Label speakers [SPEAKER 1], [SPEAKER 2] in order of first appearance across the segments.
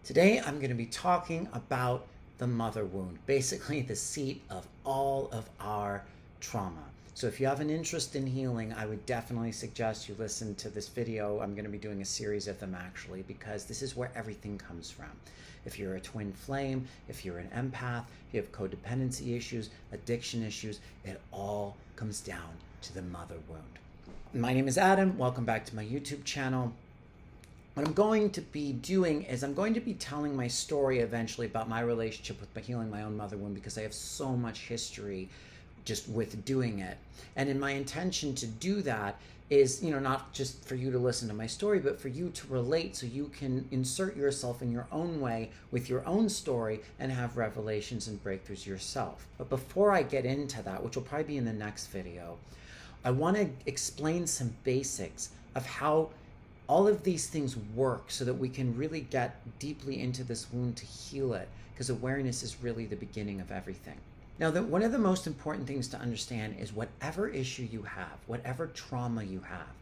[SPEAKER 1] Today I'm going to be talking about the mother wound, basically the seat of all of our trauma. So if you have an interest in healing, I would definitely suggest you listen to this video. I'm going to be doing a series of them actually, because this is where everything comes from. If you're a twin flame, if you're an empath, if you have codependency issues, addiction issues, it all comes down to the mother wound. My name is Adam. Welcome back to my YouTube channel. What I'm going to be doing is I'm going to be telling my story eventually about my relationship with healing my own mother wound, because I have so much history just with doing it. And in my intention to do that is, not just for you to listen to my story, but for you to relate so you can insert yourself in your own way with your own story and have revelations and breakthroughs yourself. But before I get into that, which will probably be in the next video, I want to explain some basics of how all of these things work so that we can really get deeply into this wound to heal it, because awareness is really the beginning of everything. Now, one of the most important things to understand is whatever issue you have, whatever trauma you have,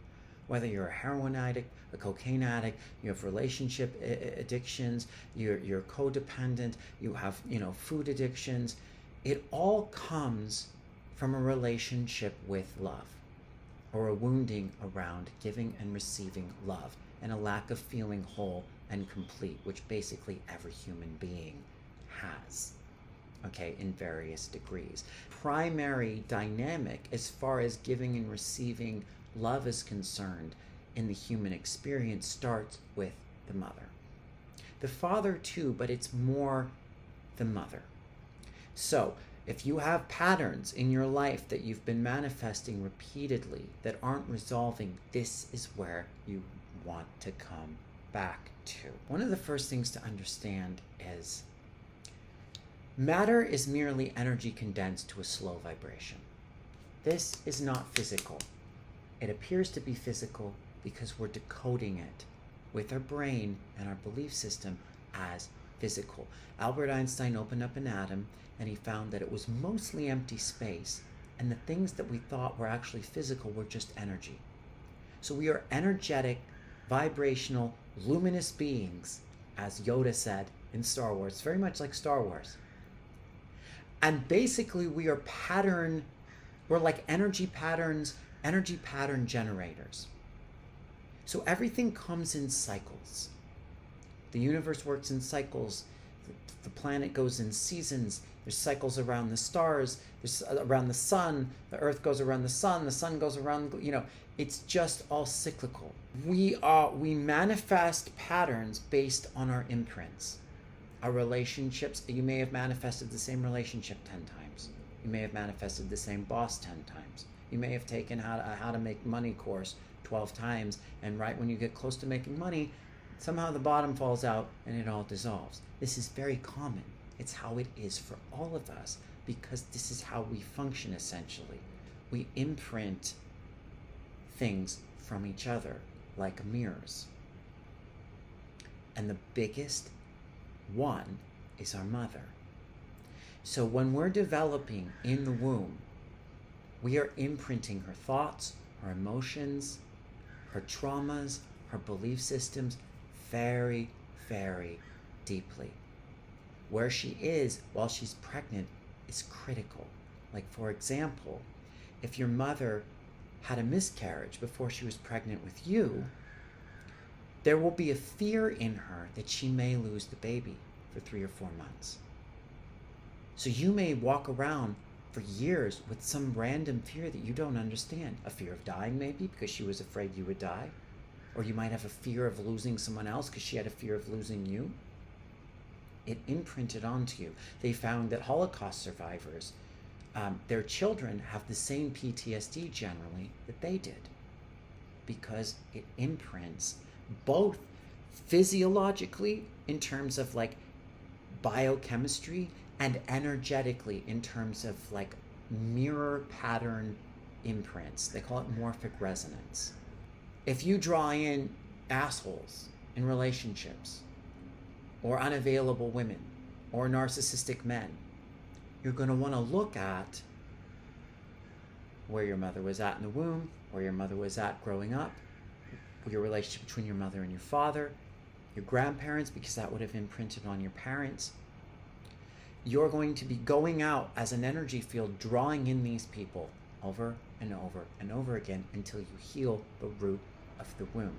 [SPEAKER 1] whether you're a heroin addict, a cocaine addict, you have relationship addictions, you're codependent, you have food addictions, it all comes from a relationship with love, or a wounding around giving and receiving love, and a lack of feeling whole and complete, which basically every human being has, okay, in various degrees. Primary dynamic as far as giving and receiving love is concerned in the human experience starts with the mother. The father too, but it's more the mother. So if you have patterns in your life that you've been manifesting repeatedly that aren't resolving, this is where you want to come back to. One of the first things to understand is matter is merely energy condensed to a slow vibration. This is not physical. It appears to be physical because we're decoding it with our brain and our belief system as physical. Albert Einstein opened up an atom and he found that it was mostly empty space, and the things that we thought were actually physical were just energy. So we are energetic, vibrational, luminous beings, as Yoda said in Star Wars. It's very much like Star Wars. And basically we're like energy patterns, energy pattern generators. So everything comes in cycles. The universe works in cycles. The planet goes in seasons. There's cycles around the stars. There's around the sun. The earth goes around the sun goes around, it's just all cyclical. We manifest patterns based on our imprints. Our relationships, you may have manifested the same relationship 10 times. You may have manifested the same boss 10 times. You may have taken how to make money course 12 times, and right when you get close to making money, somehow the bottom falls out and it all dissolves. This is very common. It's how it is for all of us, because this is how we function essentially. We imprint things from each other like mirrors. And the biggest one is our mother. So when we're developing in the womb, we are imprinting her thoughts, her emotions, her traumas, her belief systems very, very deeply. Where she is while she's pregnant is critical. Like, for example, if your mother had a miscarriage before she was pregnant with you, there will be a fear in her that she may lose the baby for 3 or 4 months. So you may walk around for years with some random fear that you don't understand. A fear of dying maybe because she was afraid you would die. Or you might have a fear of losing someone else because she had a fear of losing you. It imprinted onto you. They found that Holocaust survivors, their children have the same PTSD generally that they did, because it imprints both physiologically in terms of like biochemistry, and energetically in terms of like mirror pattern imprints. They call it morphic resonance. If you draw in assholes in relationships, or unavailable women, or narcissistic men, you're going to want to look at where your mother was at in the womb, where your mother was at growing up, your relationship between your mother and your father, your grandparents, because that would have imprinted on your parents. You're going to be going out as an energy field, drawing in these people over and over and over again until you heal the root of the wound.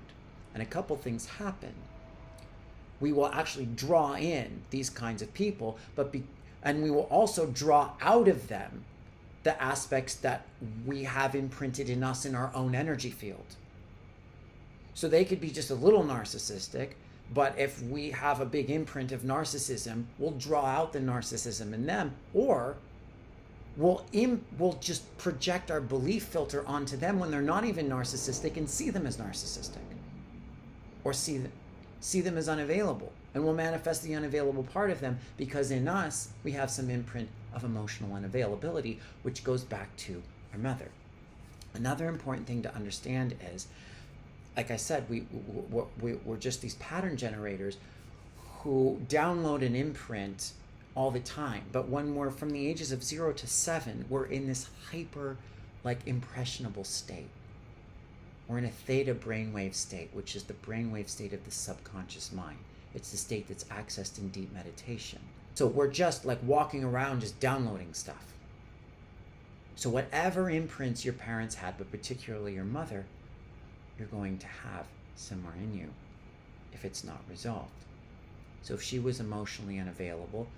[SPEAKER 1] And a couple things happen. We will actually draw in these kinds of people, and we will also draw out of them the aspects that we have imprinted in us in our own energy field. So they could be just a little narcissistic, but if we have a big imprint of narcissism, we'll draw out the narcissism in them, or we'll just project our belief filter onto them when they're not even narcissistic and see them as narcissistic, or see them as unavailable, and we'll manifest the unavailable part of them because in us we have some imprint of emotional unavailability, which goes back to our mother. Another important thing to understand is, like I said, we're just these pattern generators who download an imprint all the time. But when we're from the ages of 0 to 7, we're in this hyper, impressionable state. We're in a theta brainwave state, which is the brainwave state of the subconscious mind. It's the state that's accessed in deep meditation. So we're just walking around just downloading stuff. So whatever imprints your parents had, but particularly your mother, you're going to have somewhere in you if it's not resolved. So if she was emotionally unavailable,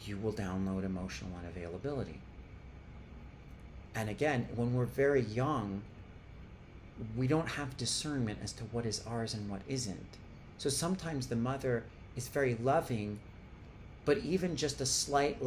[SPEAKER 1] you will download emotional unavailability. And again, when we're very young, we don't have discernment as to what is ours and what isn't. So sometimes the mother is very loving, but even just a slight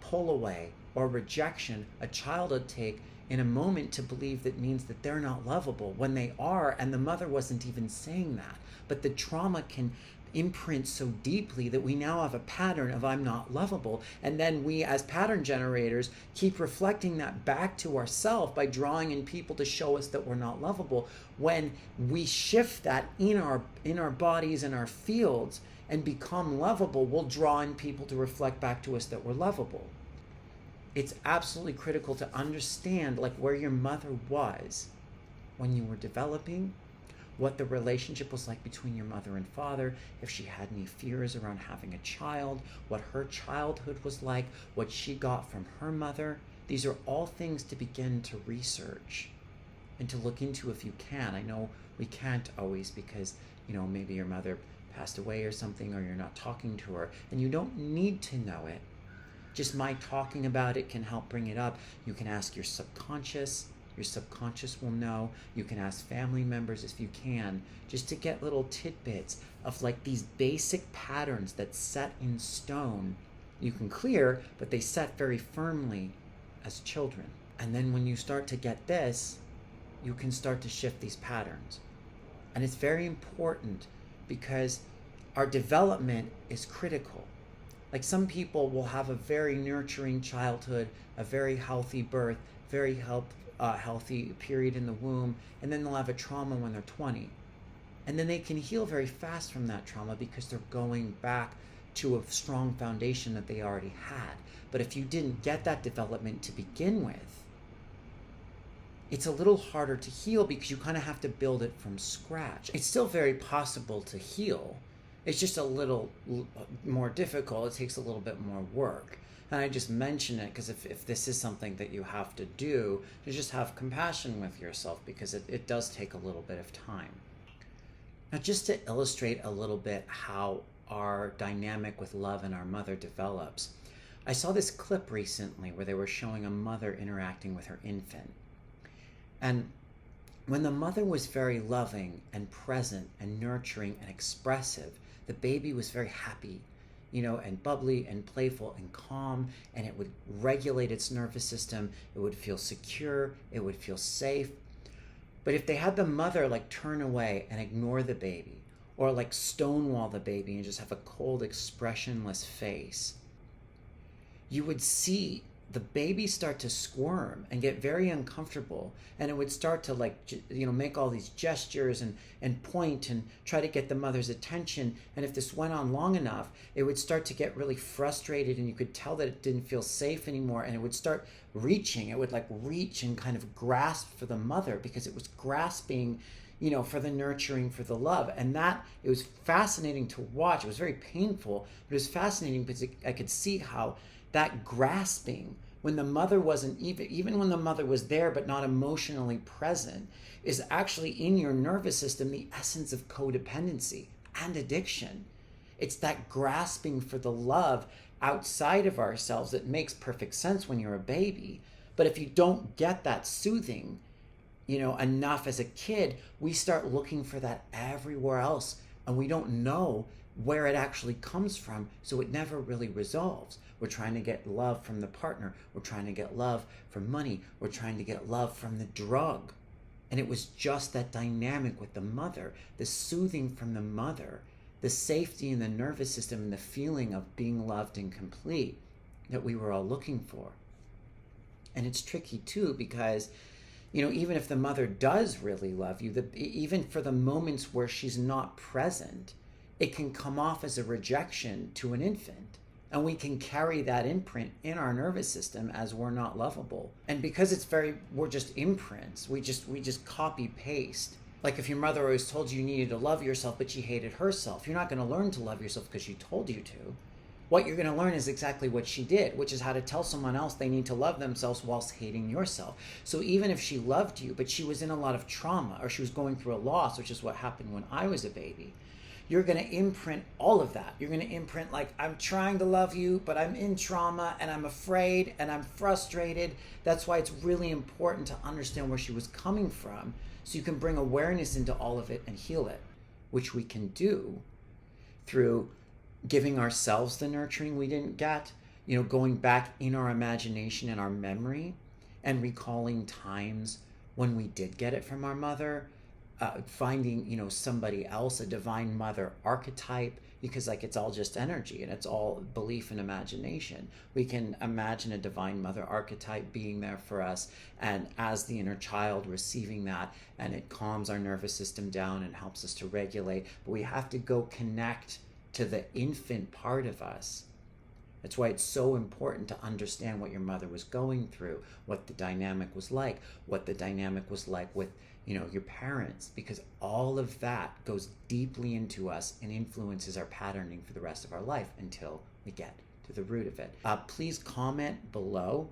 [SPEAKER 1] pull away or rejection, a child would take in a moment to believe that means that they're not lovable when they are, and the mother wasn't even saying that. But the trauma can imprint so deeply that we now have a pattern of I'm not lovable, and then we as pattern generators keep reflecting that back to ourselves by drawing in people to show us that we're not lovable. When we shift that in our bodies and our fields and become lovable, we'll draw in people to reflect back to us that we're lovable. It's absolutely critical to understand where your mother was when you were developing, what the relationship was like between your mother and father, if she had any fears around having a child, what her childhood was like, what she got from her mother. These are all things to begin to research and to look into if you can. I know we can't always because, maybe your mother passed away or something, or you're not talking to her, and you don't need to know it. Just my talking about it can help bring it up. You can ask your subconscious. Your subconscious will know. You can ask family members if you can, just to get little tidbits of these basic patterns that set in stone. You can clear, but they set very firmly as children. And then when you start to get this, you can start to shift these patterns. And it's very important because our development is critical. Some people will have a very nurturing childhood, a very healthy birth, very healthy period in the womb, and then they'll have a trauma when they're 20. And then they can heal very fast from that trauma because they're going back to a strong foundation that they already had. But if you didn't get that development to begin with, it's a little harder to heal because you kind of have to build it from scratch. It's still very possible to heal. It's just a little more difficult. It takes a little bit more work. And I just mention it because if this is something that you have to do, you just have compassion with yourself because it does take a little bit of time. Now, just to illustrate a little bit how our dynamic with love and our mother develops, I saw this clip recently where they were showing a mother interacting with her infant. And when the mother was very loving and present and nurturing and expressive, the baby was very happy, and bubbly and playful and calm, and it would regulate its nervous system. It would feel secure. It would feel safe. But if they had the mother turn away and ignore the baby, or stonewall the baby and just have a cold, expressionless face, you would see the baby start to squirm and get very uncomfortable, and it would start to make all these gestures and point and try to get the mother's attention. And if this went on long enough, it would start to get really frustrated, and you could tell that it didn't feel safe anymore, and it would start reaching. It would reach and kind of grasp for the mother because it was grasping for the nurturing, for the love. And that, it was fascinating to watch. It was very painful, but it was fascinating because I could see how that grasping, when the mother wasn't, even when the mother was there but not emotionally present, is actually in your nervous system the essence of codependency and addiction. It's that grasping for the love outside of ourselves that makes perfect sense when you're a baby. But if you don't get that soothing, enough as a kid, we start looking for that everywhere else, and we don't know where it actually comes from, so it never really resolves. We're trying to get love from the partner. We're trying to get love from money. We're trying to get love from the drug. And it was just that dynamic with the mother, the soothing from the mother, the safety in the nervous system, and the feeling of being loved and complete that we were all looking for. And it's tricky too, because even if the mother does really love you, even for the moments where she's not present, it can come off as a rejection to an infant. And we can carry that imprint in our nervous system as we're not lovable. And because we're just imprints, we just copy paste. Like if your mother always told you needed to love yourself, but she hated herself, you're not going to learn to love yourself because she told you to. What you're going to learn is exactly what she did, which is how to tell someone else they need to love themselves whilst hating yourself. So even if she loved you, but she was in a lot of trauma, or she was going through a loss, which is what happened when I was a baby, you're going to imprint all of that. You're going to imprint like, I'm trying to love you, but I'm in trauma and I'm afraid and I'm frustrated. That's why it's really important to understand where she was coming from, so you can bring awareness into all of it and heal it, which we can do through giving ourselves the nurturing we didn't get, going back in our imagination and our memory and recalling times when we did get it from our mother, finding, somebody else, a divine mother archetype, because it's all just energy and it's all belief and imagination. We can imagine a divine mother archetype being there for us, and as the inner child receiving that, and it calms our nervous system down and helps us to regulate. But we have to go connect to the infant part of us. That's why it's so important to understand what your mother was going through, what the dynamic was like, what the dynamic was like with, your parents, because all of that goes deeply into us and influences our patterning for the rest of our life until we get to the root of it. Please comment below.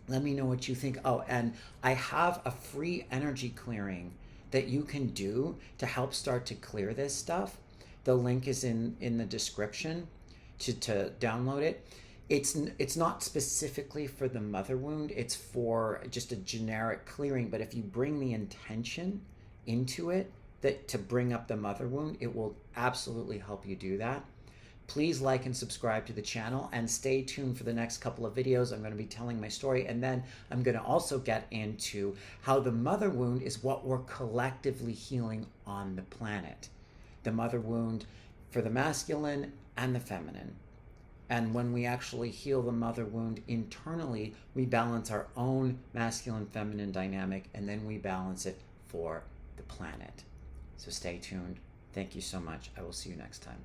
[SPEAKER 1] Let me know what you think. Oh, and I have a free energy clearing that you can do to help start to clear this stuff. The link is in the description to download it. It's not specifically for the mother wound. It's for just a generic clearing. But if you bring the intention into it, that to bring up the mother wound, it will absolutely help you do that. Please like and subscribe to the channel, and stay tuned for the next couple of videos. I'm going to be telling my story, and then I'm going to also get into how the mother wound is what we're collectively healing on the planet. The mother wound for the masculine and the feminine. And when we actually heal the mother wound internally, we balance our own masculine feminine dynamic, and then we balance it for the planet. So stay tuned. Thank you so much. I will see you next time.